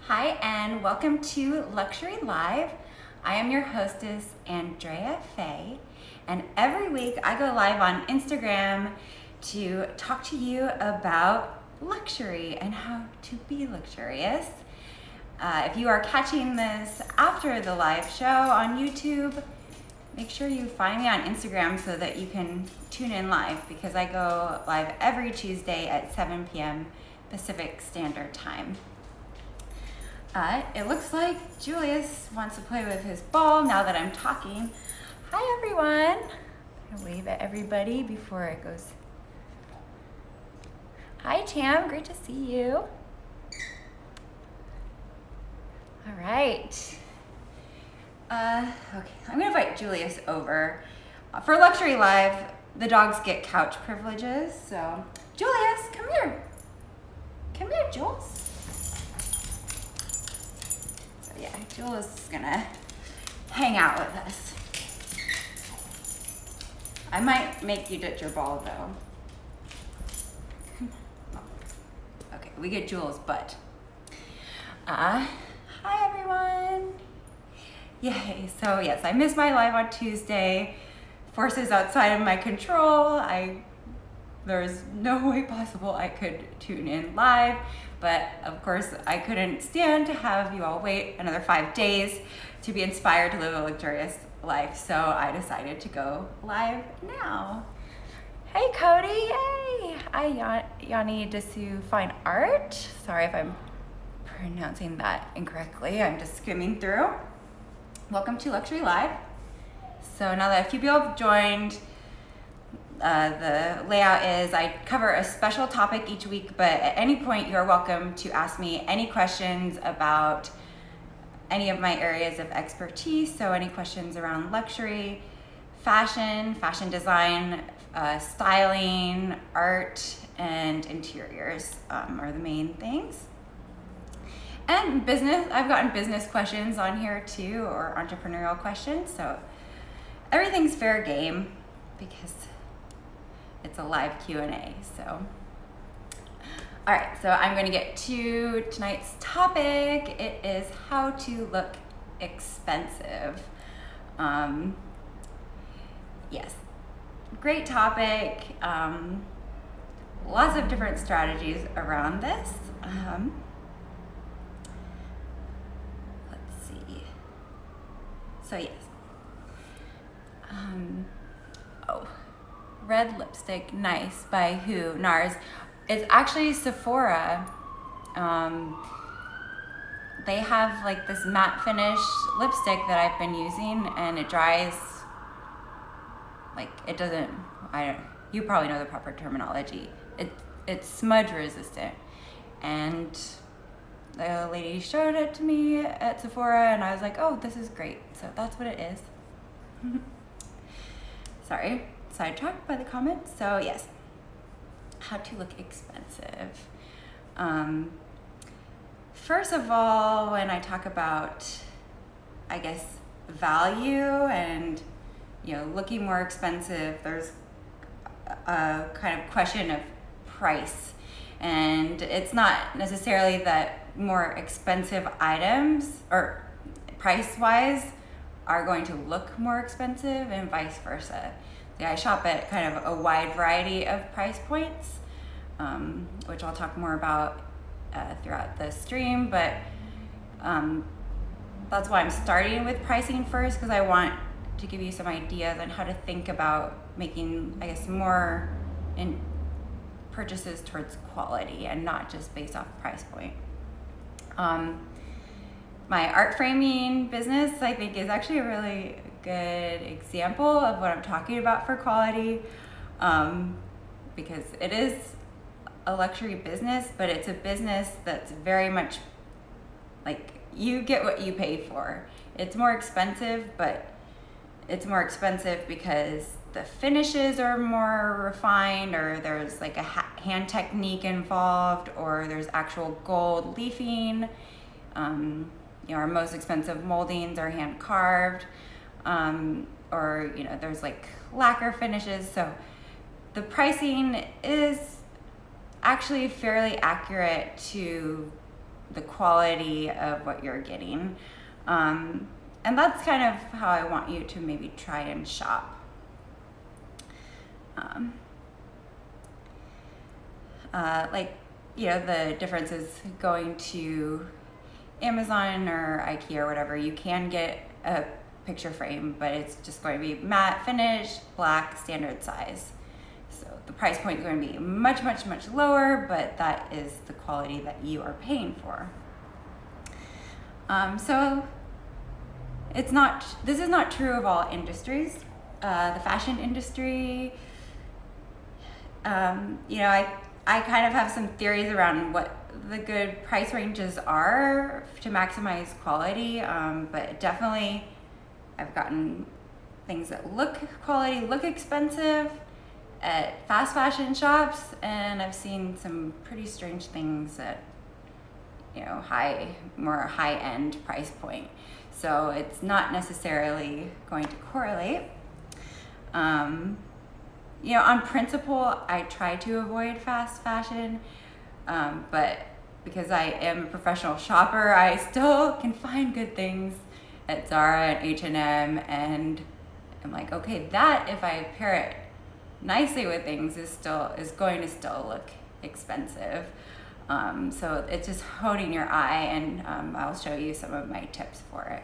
Hi, and welcome to Luxury Live. I am your hostess, Andrea Faye, and every week I go live on Instagram to talk to you about luxury and how to be luxurious. If you are catching this after the live show on YouTube, make sure you find me on Instagram so that you can tune in live, because I go live every Tuesday at 7 p.m. Pacific Standard Time. It looks like Julius wants to play with his ball now that I'm talking. Hi everyone. I'm gonna wave at everybody before it goes. Hi Tam, great to see you. All right. Okay, I'm gonna invite Julius over. For Luxury Live, the dogs get couch privileges, so Julius, come here. Come here, Jules. Yeah, Jules is gonna hang out with us. I might make you ditch your ball though. Okay, we get Jules' butt. Hi everyone. Yay, so yes, I missed my live on Tuesday. Forces outside of my control. There's no way possible I could tune in live, but of course I couldn't stand to have you all wait another 5 days to be inspired to live a luxurious life, so I decided to go live now. Hey Cody, yay! Hi Yanni Desu Fine Art. Sorry if I'm pronouncing that incorrectly, I'm just skimming through. Welcome to Luxury Live. So now that a few people have joined, the layout is I cover a special topic each week, but at any point you're welcome to ask me any questions about any of my areas of expertise. So any questions around luxury, fashion design, styling, art, and interiors are the main things. And business, I've gotten business questions on here too, or entrepreneurial questions. So everything's fair game because it's a live Q&A. So, all right, so I'm gonna get to tonight's topic. It is how to look expensive. Yes, great topic. Lots of different strategies around this. Let's see. So yes. Red lipstick, nice, by who? NARS. It's actually Sephora. They have like this matte finish lipstick that I've been using, and it dries like it doesn't. You probably know the proper terminology. It's smudge resistant, and the lady showed it to me at Sephora, and I was like, oh, this is great. So that's what it is. Sorry. Sidetracked by the comments. So yes, how to look expensive. First of all, when I talk about, I guess, value and looking more expensive, there's a kind of question of price, and it's not necessarily that more expensive items or price-wise are going to look more expensive, and vice versa. Yeah, I shop at kind of a wide variety of price points, which I'll talk more about throughout the stream, but that's why I'm starting with pricing first, because I want to give you some ideas on how to think about making, I guess, more in purchases towards quality and not just based off price point. My art framing business, I think, is actually a really good example of what I'm talking about for quality, because it is a luxury business, but it's a business that's very much like you get what you pay for. It's more expensive, but it's more expensive because the finishes are more refined, or there's like a hand technique involved, or there's actual gold leafing. Our most expensive moldings are hand carved, or there's like lacquer finishes. So the pricing is actually fairly accurate to the quality of what you're getting. And that's kind of how I want you to maybe try and shop. The difference is going to Amazon or IKEA or whatever, you can get a picture frame, but it's just going to be matte finish, black, standard size. So the price point is going to be much, much, much lower, but that is the quality that you are paying for. So this is not true of all industries. The fashion industry, I kind of have some theories around what the good price ranges are to maximize quality, but definitely I've gotten things that look expensive at fast fashion shops, and I've seen some pretty strange things at more high-end price point. So it's not necessarily going to correlate. On principle, I try to avoid fast fashion, but because I am a professional shopper, I still can find good things at Zara and H&M, and I'm like, okay, that if I pair it nicely with things is going to still look expensive. So it's just honing your eye, and I'll show you some of my tips for it.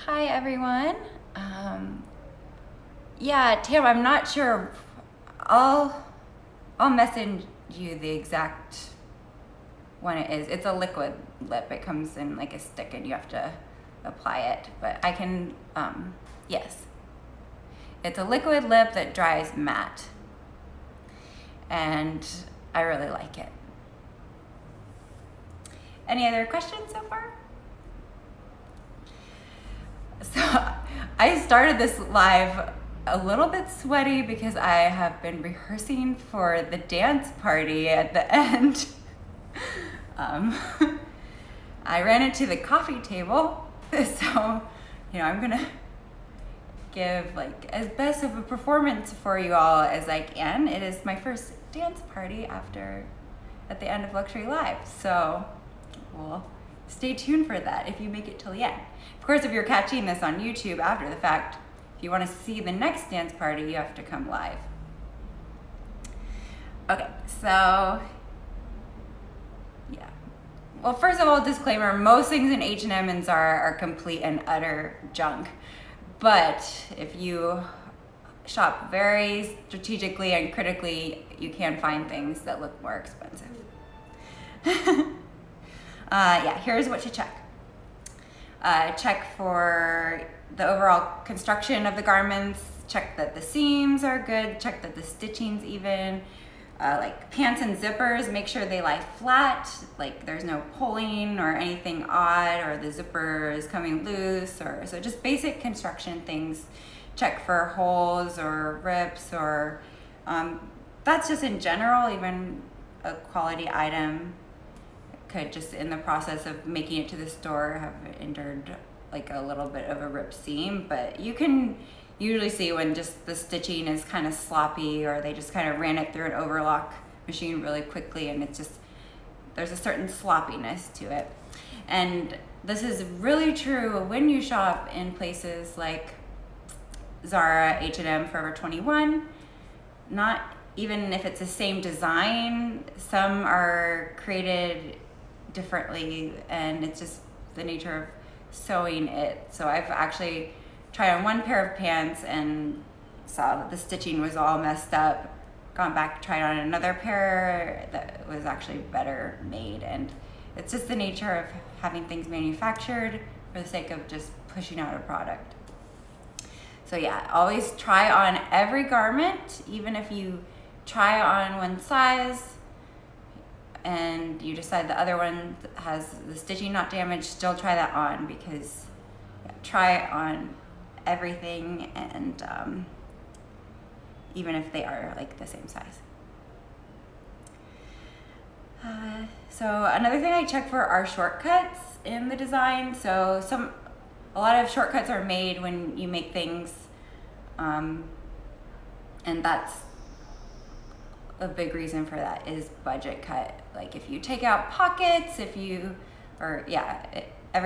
Hi everyone. Tam, I'm not sure. I'll message you the exact one it is. It's a liquid lip. It comes in like a stick and you have to apply it, but I can, yes. It's a liquid lip that dries matte, and I really like it. Any other questions so far? So I started this live a little bit sweaty because I have been rehearsing for the dance party at the end. I ran into the coffee table, so I'm gonna give like as best of a performance for you all as I can. It is my first dance party at the end of Luxury Live, so we'll stay tuned for that if you make it till the end. Of course, if you're catching this on YouTube after the fact, if you want to see the next dance party, you have to come live. Okay, so yeah. Well, first of all, disclaimer, most things in H&M and Zara are complete and utter junk. But if you shop very strategically and critically, you can find things that look more expensive. Here's what to check. Check for the overall construction of the garments, check that the seams are good, check that the stitching's even. Like pants and zippers, make sure they lie flat, like there's no pulling or anything odd, or the zipper is coming loose, so just basic construction things. Check for holes or rips, or that's just in general. Even a quality item could just in the process of making it to the store have endured like a little bit of a ripped seam, but you can usually see when just the stitching is kind of sloppy, or they just kind of ran it through an overlock machine really quickly, and it's just, there's a certain sloppiness to it. And this is really true when you shop in places like Zara, H&M, Forever 21. Not even if it's the same design, some are created differently, and it's just the nature of sewing it. So I've actually tried on one pair of pants and saw that the stitching was all messed up, gone back, tried on another pair that was actually better made. And it's just the nature of having things manufactured for the sake of just pushing out a product. So yeah, always try on every garment, even if you try on one size and you decide the other one has the stitching not damaged, still try that on, because try on everything, and even if they are like the same size. So another thing I check for are shortcuts in the design. So a lot of shortcuts are made when you make things, and that's a big reason for that is budget cut. Like if you take out pockets, every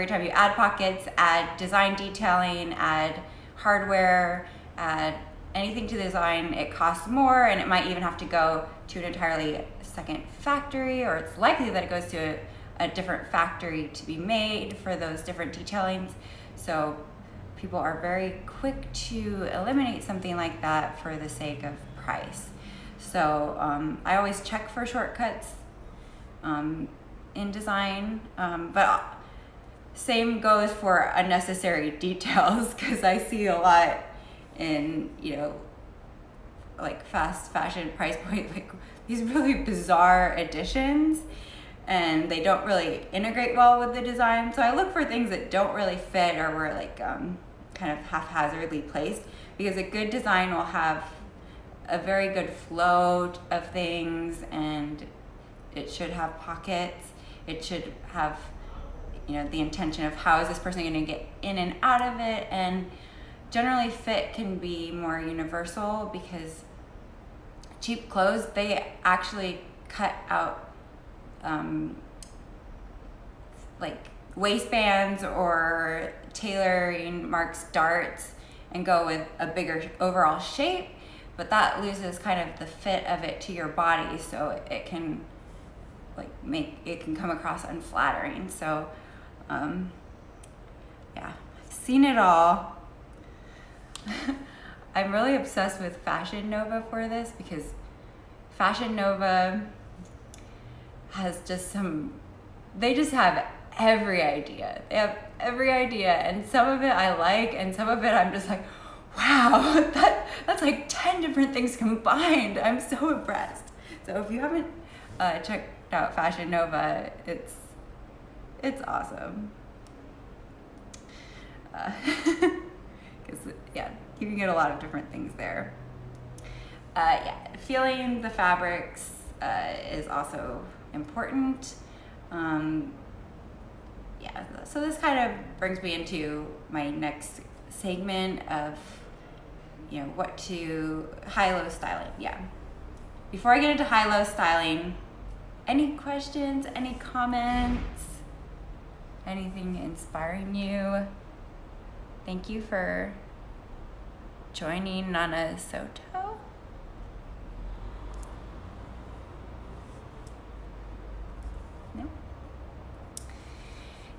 time you add pockets, add design detailing, add hardware, add anything to the design, it costs more, and it might even have to go to an entirely second factory, or it's likely that it goes to a different factory to be made for those different detailings. So people are very quick to eliminate something like that for the sake of price. So I always check for shortcuts in design, but same goes for unnecessary details, because I see a lot in, like fast fashion price point, like these really bizarre additions, and they don't really integrate well with the design. So I look for things that don't really fit or were like kind of haphazardly placed, because a good design will have a very good flow of things, and it should have pockets. It should have, the intention of how is this person going to get in and out of it. And generally fit can be more universal, because cheap clothes, they actually cut out like waistbands or tailoring marks darts and go with a bigger overall shape, but that loses kind of the fit of it to your body, so it can come across unflattering. So I've seen it all. I'm really obsessed with Fashion Nova for this, because Fashion Nova has they just have every idea. They have every idea, and some of it I like, and some of it I'm just like, wow, that's like 10 different things combined. I'm so impressed. So if you haven't checked out Fashion Nova, it's awesome. Because you can get a lot of different things there. Feeling the fabrics is also important. So this kind of brings me into my next segment of high-low styling. Before I get into high-low styling, any questions, any comments, anything inspiring you? Thank you for joining Nana Soto. No?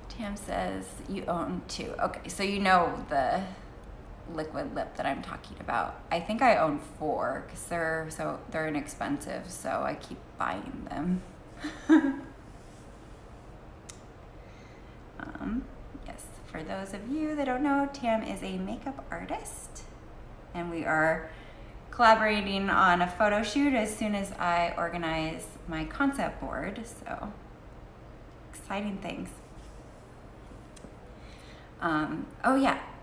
Tam says you own 2. Okay, so you know the liquid lip that I'm talking about. I think I own 4, because they're inexpensive, so I keep buying them. Yes, for those of you that don't know, Tam is a makeup artist, and we are collaborating on a photo shoot as soon as I organize my concept board. So exciting things.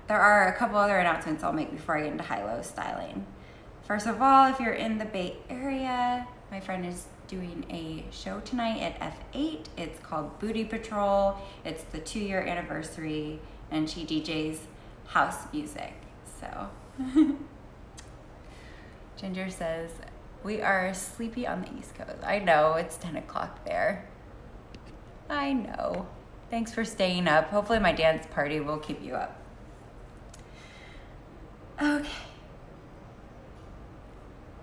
There are a couple other announcements I'll make before I get into high-low styling. First of all, if you're in the Bay Area, my friend is doing a show tonight at F8. It's called Booty Patrol. It's the 2-year anniversary, and she DJs house music. So Ginger says, we are sleepy on the East Coast. I know, it's 10 o'clock there. I know. Thanks for staying up. Hopefully my dance party will keep you up. Okay.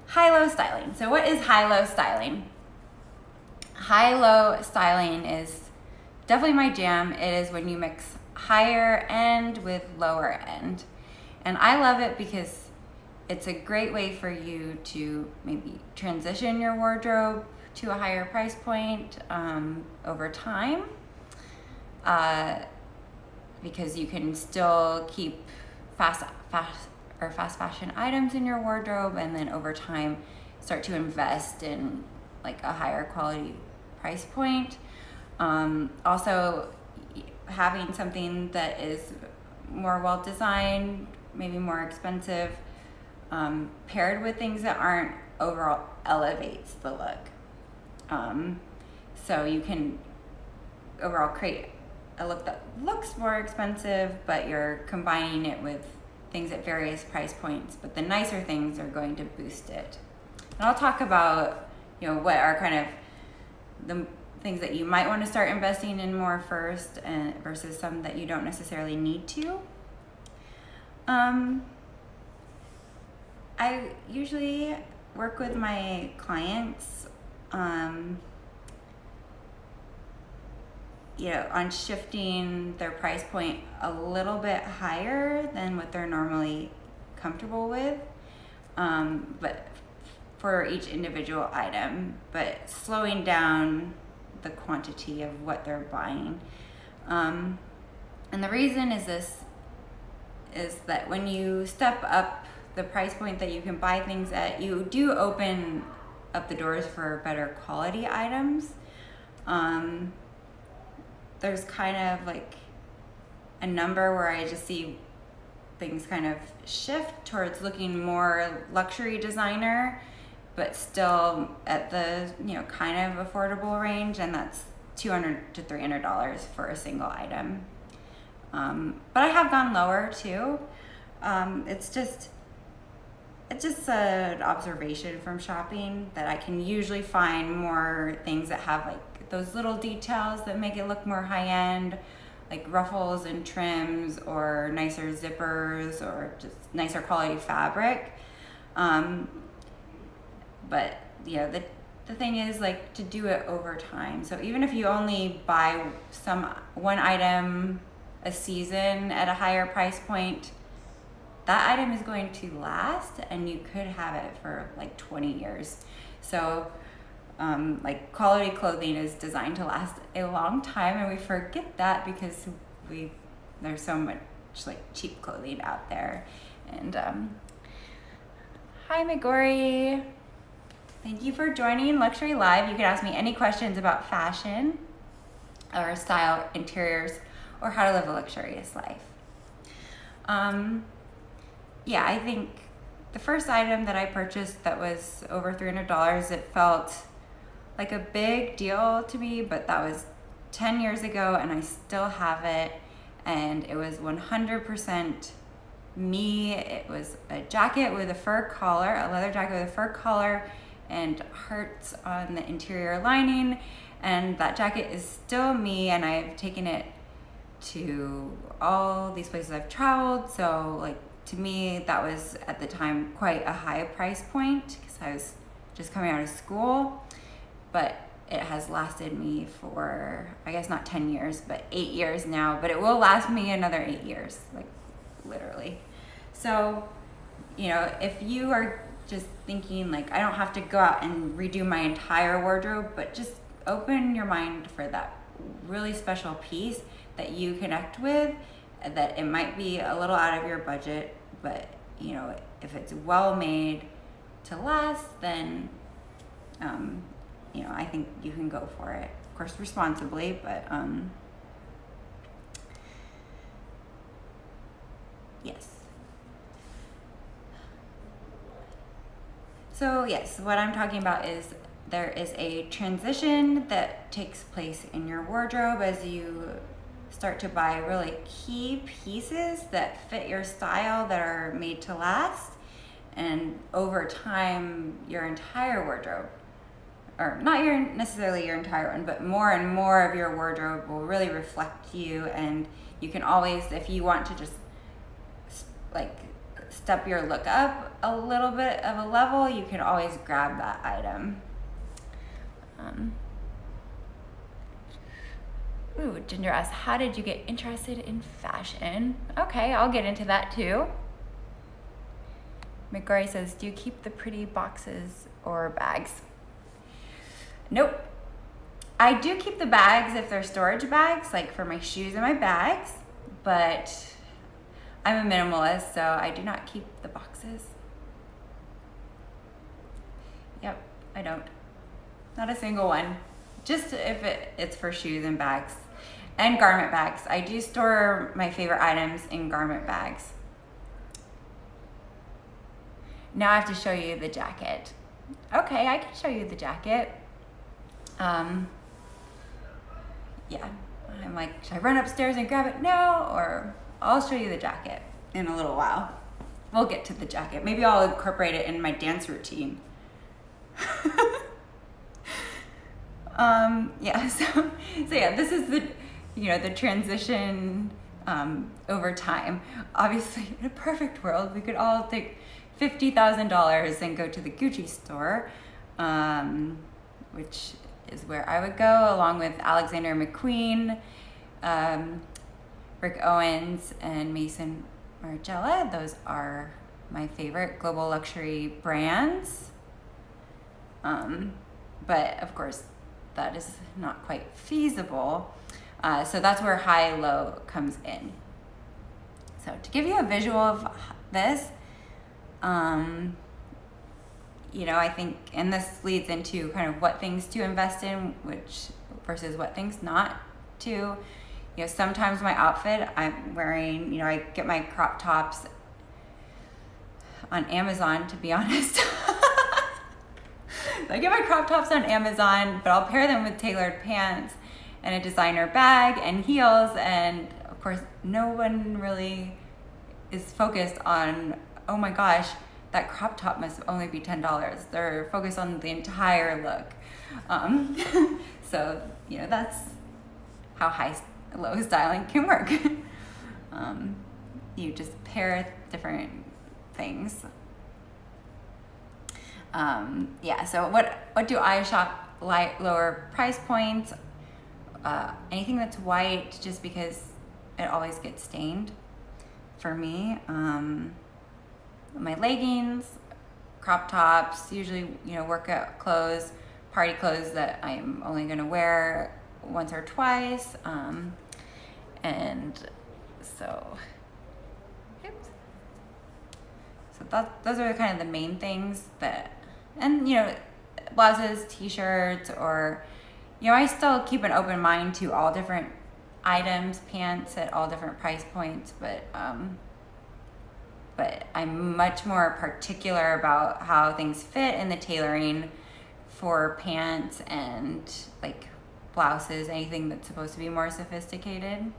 High-low styling. So what is high-low styling? High-low styling is definitely my jam. It is when you mix higher end with lower end. And I love it because it's a great way for you to maybe transition your wardrobe to a higher price point over time. Because you can still keep fast fashion items in your wardrobe, and then over time start to invest in like a higher quality price point. Also, having something that is more well designed, maybe more expensive, paired with things that aren't overall elevates the look. So you can overall create a look that looks more expensive, but you're combining it with things at various price points, but the nicer things are going to boost it. And I'll talk about what are kind of the things that you might want to start investing in more first, and versus some that you don't necessarily need to. I usually work with my clients, on shifting their price point a little bit higher than what they're normally comfortable with, but for each individual item, but slowing down the quantity of what they're buying. And the reason is that when you step up the price point that you can buy things at, you do open up the doors for better quality items. There's kind of like a number where I just see things kind of shift towards looking more luxury designer, but still at the kind of affordable range, and that's $200 to $300 for a single item. But I have gone lower too. It's just an observation from shopping that I can usually find more things that have like those little details that make it look more high-end, like ruffles and trims, or nicer zippers, or just nicer quality fabric. But the thing is, like, to do it over time. So even if you only buy one item a season at a higher price point, that item is going to last, and you could have it for like 20 years. So like, quality clothing is designed to last a long time, and we forget that because there's so much like cheap clothing out there. And hi Megori, thank you for joining Luxury Live. You can ask me any questions about fashion or style, interiors, or how to live a luxurious life. I think the first item that I purchased that was over $300, it felt like a big deal to me, but that was 10 years ago, and I still have it, and it was 100% me. It was a jacket with a fur collar, a leather jacket with a fur collar and hearts on the interior lining, and that jacket is still me, and I've taken it to all these places I've traveled. So like, to me, that was at the time quite a high price point because I was just coming out of school, but it has lasted me for, I guess not 10 years, but 8 years now, but it will last me another 8 years, like literally. So, if you are just thinking like, I don't have to go out and redo my entire wardrobe, but just open your mind for that really special piece that you connect with, that it might be a little out of your budget, but if it's well made to last, then I think you can go for it. Of course, responsibly, but yes. So yes, what I'm talking about is there is a transition that takes place in your wardrobe as you start to buy really key pieces that fit your style, that are made to last, and over time your entire wardrobe, or not necessarily your entire one, but more and more of your wardrobe will really reflect you. And you can always, if you want to just like step your look up a little bit of a level, you can always grab that item. Ginger asks, how did you get interested in fashion? Okay, I'll get into that too. McGrory says, do you keep the pretty boxes or bags? Nope. I do keep the bags if they're storage bags, like for my shoes and my bags, but I'm a minimalist, so I do not keep the boxes. Yep, I don't. Not a single one. Just if it's for shoes and bags. And garment bags. I do store my favorite items in garment bags. Now I have to show you the jacket. Okay, I can show you the jacket. Yeah, I'm like, should I run upstairs and grab it now? Or I'll show you the jacket in a little while. We'll get to the jacket. Maybe I'll incorporate it in my dance routine. Yeah, so yeah, this is the transition over time. Obviously, in a perfect world, we could all take $50,000 and go to the Gucci store, which is where I would go, along with Alexander McQueen, Rick Owens, and Mason Margiela. Those are my favorite global luxury brands. But of course, that is not quite feasible. So that's where high-low comes in. So to give you a visual of this, I think, and this leads into kind of what things to invest in, which versus what things not to. Sometimes my outfit I'm wearing, I get my crop tops on Amazon, to be honest. I get my crop tops on Amazon, but I'll pair them with tailored pants and a designer bag and heels. And of course, no one really is focused on, oh my gosh, that crop top must only be $10. They're focused on the entire look. So, that's how high-low styling can work. You just pair different things. So what do I shop lower price points? Anything that's white, just because it always gets stained for me. My leggings, crop tops, usually, workout clothes, party clothes that I'm only going to wear once or twice. And so, oops. So those are kind of the main things and blouses, t-shirts, or, I still keep an open mind to all different items, pants at all different price points, but I'm much more particular about how things fit in the tailoring for pants and like blouses, anything that's supposed to be more sophisticated.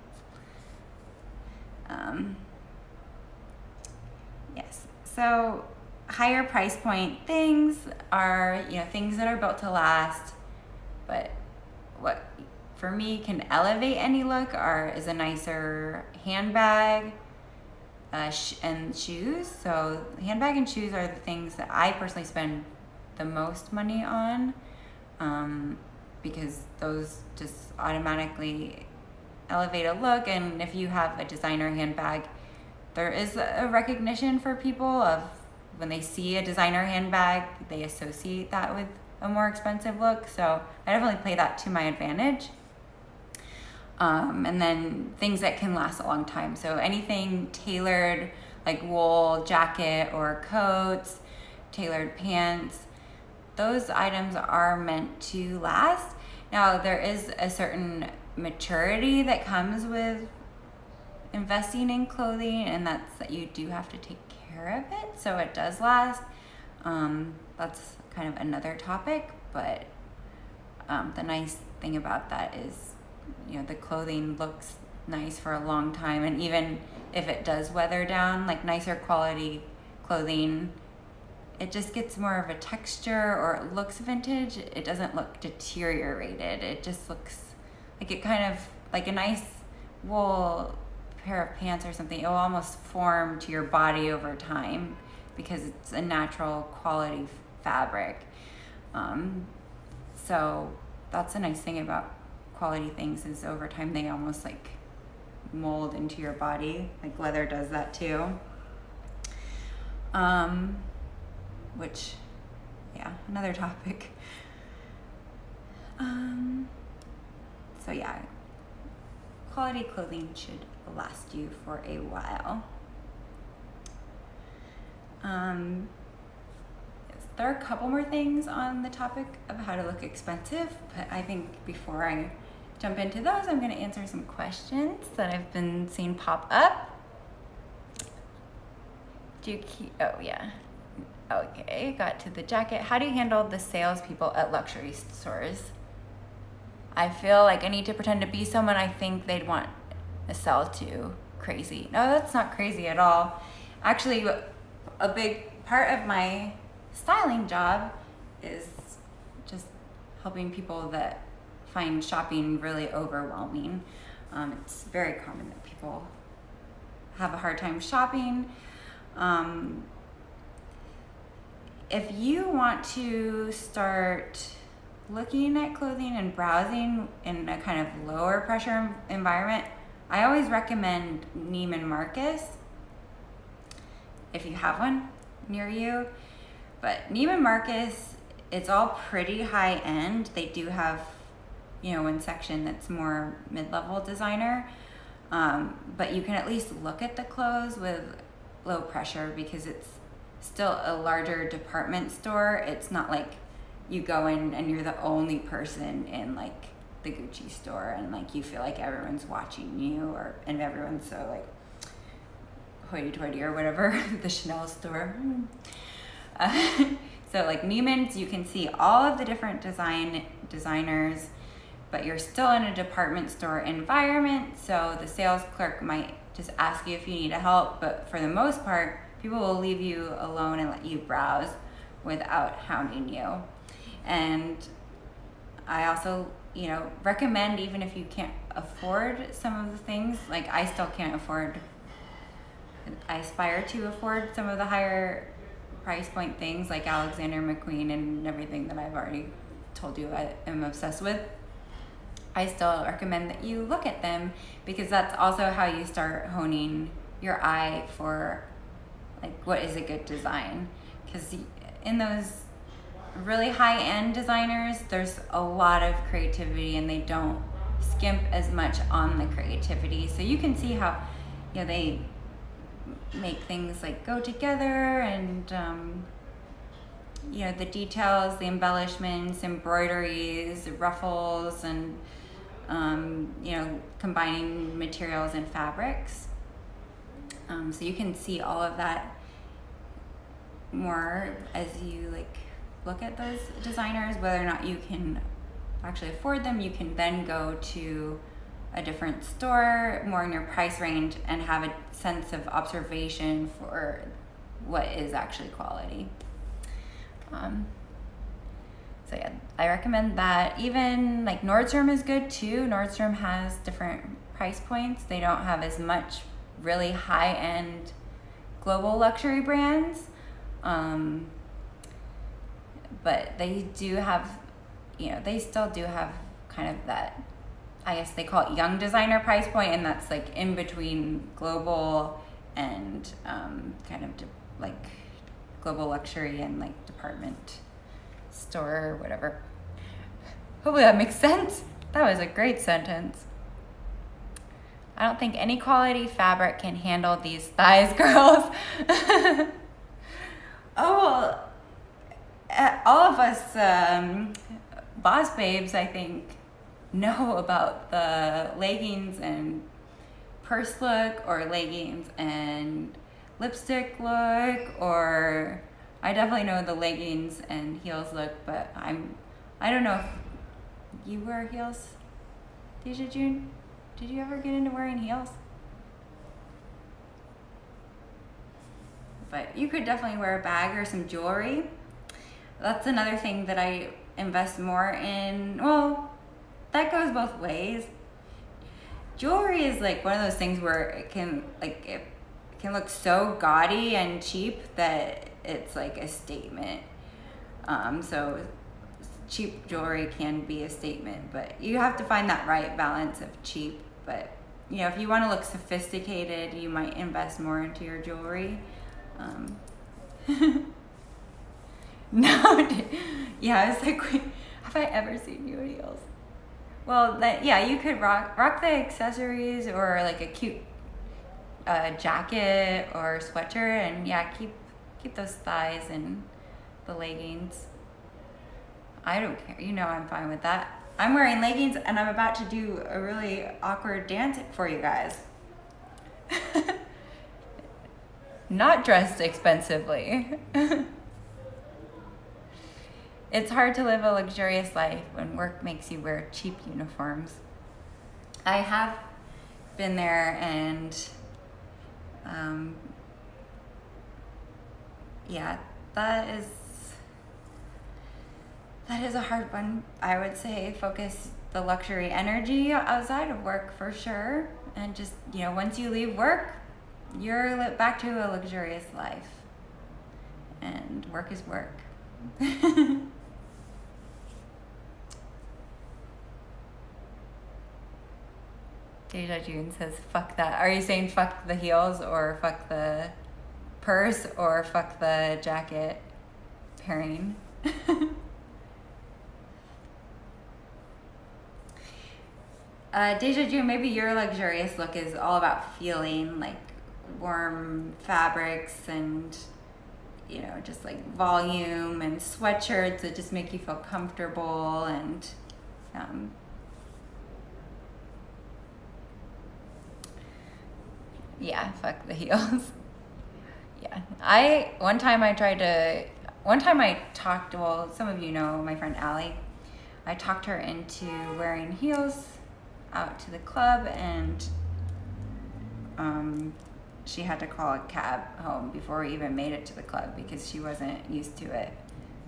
Yes, so higher price point things are, things that are built to last, but what for me can elevate any look is a nicer handbag, and shoes. So handbag and shoes are the things that I personally spend the most money on, because those just automatically elevate a look. And if you have a designer handbag, there is a recognition for people of when they see a designer handbag, they associate that with a more expensive look. So I definitely play that to my advantage. And then things that can last a long time. So anything tailored, like wool jacket or coats, tailored pants, those items are meant to last. Now, there is a certain maturity that comes with investing in clothing, and that's that you do have to take care of it so it does last. That's kind of another topic, but the nice thing about that is, the clothing looks nice for a long time, and even if it does weather down, like nicer quality clothing, it just gets more of a texture, or it looks vintage. It doesn't look deteriorated. It just looks like it kind of like a nice wool pair of pants or something. It will almost form to your body over time because it's a natural quality fabric. So that's a nice thing about quality things, is over time they almost like mold into your body. Like leather does that too. Which, yeah, another topic. So yeah, quality clothing should last you for a while. There are a couple more things on the topic of how to look expensive, but I think before I jump into those, I'm going to answer some questions that I've been seeing pop up. Oh yeah. Okay, got to the jacket. How do you handle the salespeople at luxury stores? I feel like I need to pretend to be someone I think they'd want to sell to. Crazy. No, that's not crazy at all. Actually, a big part of my styling job is just helping people that find shopping really overwhelming. It's very common that people have a hard time shopping. If you want to start looking at clothing and browsing in a kind of lower pressure environment, I always recommend Neiman Marcus if you have one near you. But Neiman Marcus, it's all pretty high end. They do have, one section that's more mid-level designer, but you can at least look at the clothes with low pressure because it's still a larger department store. It's not like you go in and you're the only person in like the Gucci store and like you feel like everyone's watching you, and everyone's so like hoity-toity or whatever, the Chanel store. So like Neiman's, you can see all of the different designers, but you're still in a department store environment, so the sales clerk might just ask you if you need help, but for the most part, people will leave you alone and let you browse without hounding you. And I also, recommend, even if you can't afford some of the things, like I still can't afford, I aspire to afford some of the higher price point things like Alexander McQueen and everything that I've already told you I am obsessed with. I still recommend that you look at them because that's also how you start honing your eye for like what is a good design. Because in those really high-end designers, there's a lot of creativity and they don't skimp as much on the creativity. So you can see how they make things like go together, and the details, the embellishments, embroideries, ruffles, and combining materials and fabrics. So you can see all of that more as you look at those designers. Whether or not you can actually afford them, you can then go to a different store more in your price range and have a sense of observation for what is actually quality. So yeah, I recommend that. Even like Nordstrom is good too. Nordstrom has different price points. They don't have as much really high-end global luxury brands, but they do have, they still do have kind of that, I guess they call it young designer price point, and that's like in between global and kind of like global luxury and like department store or whatever. Hopefully that makes sense. That was a great sentence. I don't think any quality fabric can handle these thighs, girls. Oh, well, all of us boss babes, I think, know about the leggings and purse look, or leggings and lipstick look, or I definitely know the leggings and heels look, but I don't know if you wear heels, Deja June? Did you ever get into wearing heels? But you could definitely wear a bag or some jewelry. That's another thing that I invest more in. Well, that goes both ways. Jewelry is like one of those things where it can look so gaudy and cheap that it's like a statement. So cheap jewelry can be a statement, but you have to find that right balance of cheap. But if you want to look sophisticated, you might invest more into your jewelry. No, yeah, I was like, wait, have I ever seen you in heels? Well, you could rock the accessories, or like a cute jacket or sweatshirt, and keep those thighs and the leggings. I don't care. I'm fine with that. I'm wearing leggings and I'm about to do a really awkward dance for you guys. Not dressed expensively. It's hard to live a luxurious life when work makes you wear cheap uniforms. I have been there, and That is a hard one. I would say focus the luxury energy outside of work for sure. And just, once you leave work, you're back to a luxurious life. And work is work. Deja June says, fuck that. Are you saying fuck the heels or fuck the purse or fuck the jacket pairing? Deja June, maybe your luxurious look is all about feeling like warm fabrics and, just like volume and sweatshirts that just make you feel comfortable and, yeah, fuck the heels. Yeah. One time I talked, well, some of you know my friend Allie. I talked her into wearing heels out to the club, and she had to call a cab home before we even made it to the club because she wasn't used to it.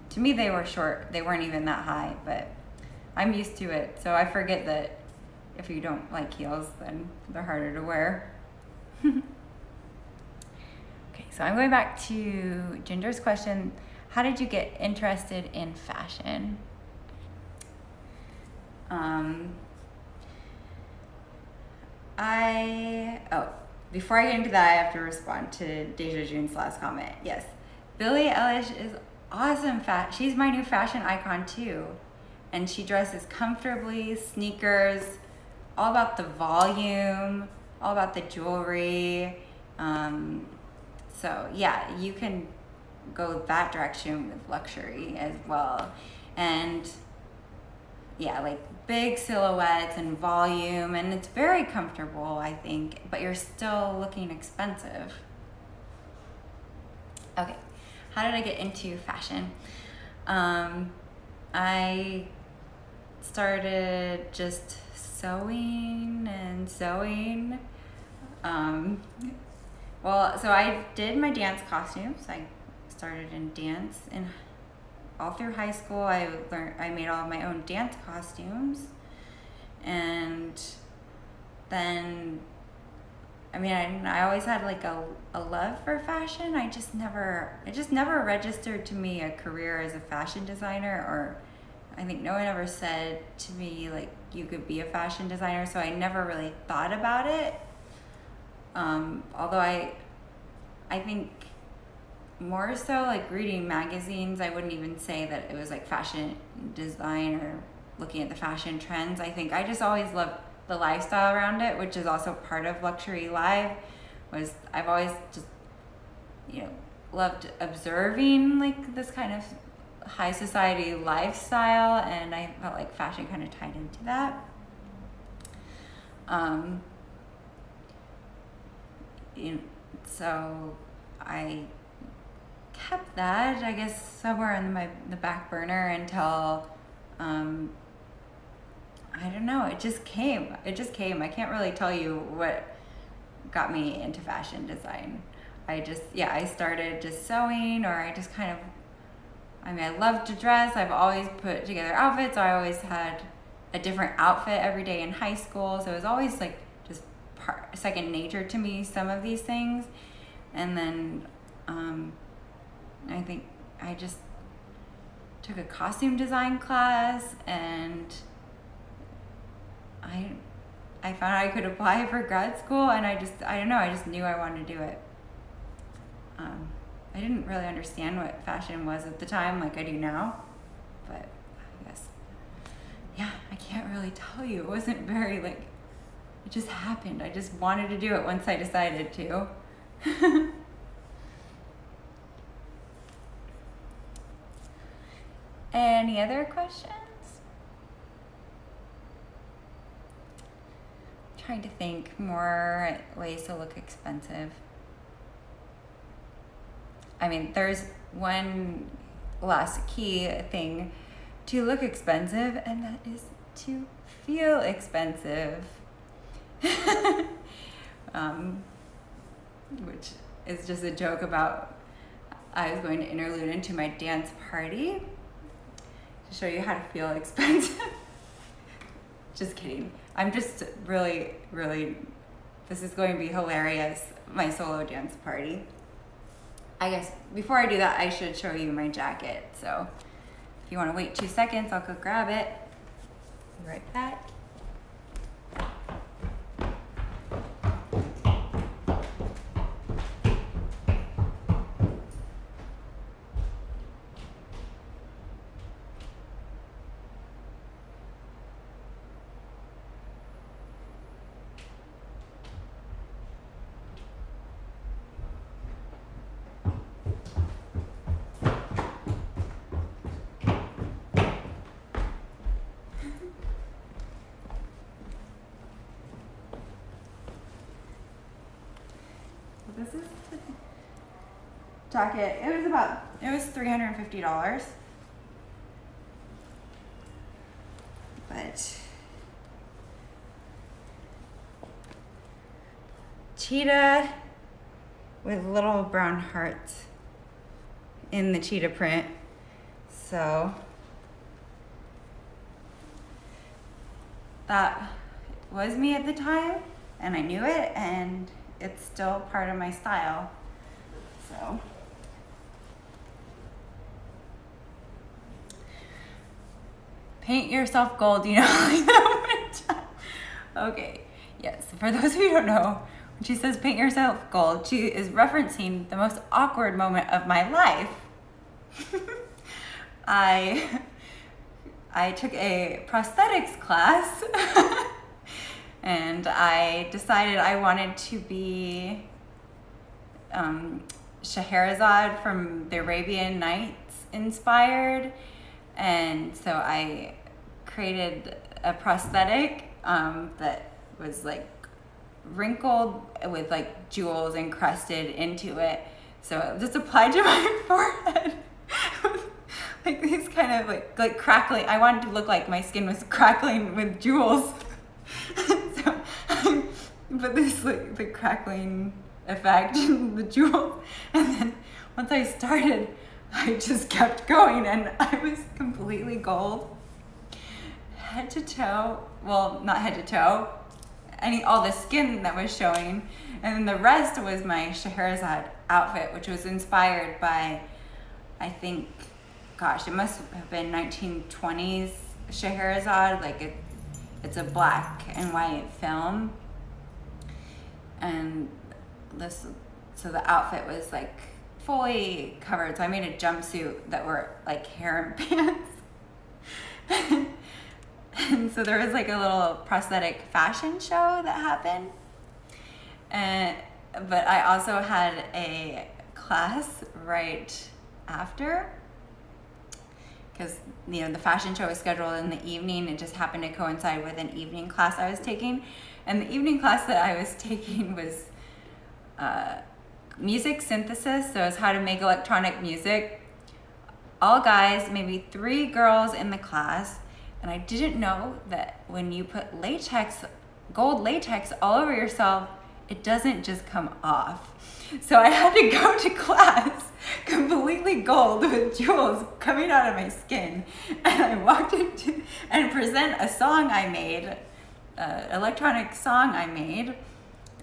To me, they were short. They weren't even that high, but I'm used to it. So I forget that if you don't like heels, then they're harder to wear. Okay, so I'm going back to Ginger's question. How did you get interested in fashion? Before I get into that, I have to respond to Deja June's last comment. Yes, Billie Eilish is awesome. She's my new fashion icon too. And she dresses comfortably, sneakers, all about the volume, all about the jewelry. So yeah, you can go that direction with luxury as well. And yeah, like big silhouettes and volume, and it's very comfortable, I think, but you're still looking expensive. Okay, how did I get into fashion? I started just sewing. So I did my dance costumes. I started in dance and all through high school. I made all of my own dance costumes, and then I always had like a love for fashion. It just never registered to me a career as a fashion designer, or I think no one ever said to me like you could be a fashion designer, so I never really thought about it. Although I think more so like reading magazines, I wouldn't even say that it was like fashion design or looking at the fashion trends. I think I just always loved the lifestyle around it, which is also part of Luxury Live. I've always just, loved observing like this kind of high society lifestyle, and I felt like fashion kind of tied into that. So I kept that, I guess, somewhere in the back burner until, I don't know, it just came. I can't really tell you what got me into fashion design. I started just sewing, or I just kind of, I love to dress. I've always put together outfits. I always had a different outfit every day in high school. So it was always like just second nature to me, some of these things. And then I think I just took a costume design class, and I found I could apply for grad school, and I just knew I wanted to do it. I didn't really understand what fashion was at the time like I do now, but I guess, yeah, I can't really tell you. It wasn't very it just happened. I just wanted to do it once I decided to. Any other questions? I'm trying to think more ways to look expensive. There's one last key thing to look expensive, and that is to feel expensive. Which is just a joke about I was going to interlude into my dance party to show you how to feel expensive. Just kidding. I'm just really, this is going to be hilarious, my solo dance party. I guess before I do that, I should show you my jacket. So if you want to wait 2 seconds, I'll go grab it. Be right back. This is the jacket. It was $350. But cheetah with little brown hearts in the cheetah print. So that was me at the time, and I knew it, and it's still part of my style. So paint yourself gold, you know. Okay, yes, for those of you who don't know, when she says paint yourself gold, she is referencing the most awkward moment of my life. I took a prosthetics class and I decided I wanted to be Scheherazade from the Arabian Nights inspired, and so I created a prosthetic that was like wrinkled with like jewels encrusted into it. So it just applied to my forehead. Like these kind of like crackling. I wanted to look like my skin was crackling with jewels. So I put this like the crackling effect, the jewels, and then once I started, I just kept going, and I was completely gold, head to toe. Well, not head to toe. All the skin that was showing, and then the rest was my Scheherazade outfit, which was inspired by, I think, gosh, it must have been 1920s Scheherazade. Like it's a black and white film, and so the outfit was like fully covered. So I made a jumpsuit that were like harem pants. And so there was like a little prosthetic fashion show that happened. But I also had a class right after, because the fashion show was scheduled in the evening. It just happened to coincide with an evening class I was taking. And the evening class that I was taking was music synthesis. So it's how to make electronic music. All guys, maybe 3 girls in the class. And I didn't know that when you put gold latex all over yourself, it doesn't just come off. So I had to go to class completely gold with jewels coming out of my skin. And I walked into and present a song I made, electronic song I made.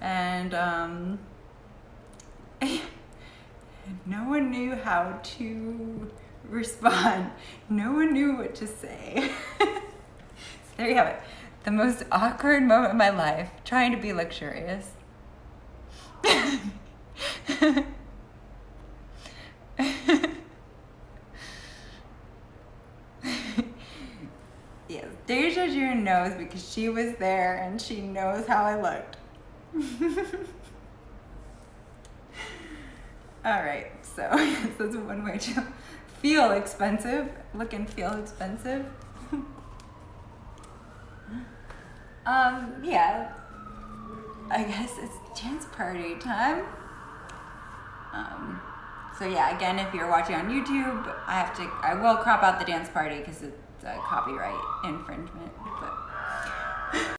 And no one knew how to respond. No one knew what to say. So there you have it. The most awkward moment of my life, trying to be luxurious. Yes, Deja June knows because she was there and she knows how I looked. All right, so that's one way to feel expensive, look and feel expensive. Yeah, I guess it's dance party time. So yeah, again, if you're watching on YouTube, I will crop out the dance party because it's a copyright infringement, but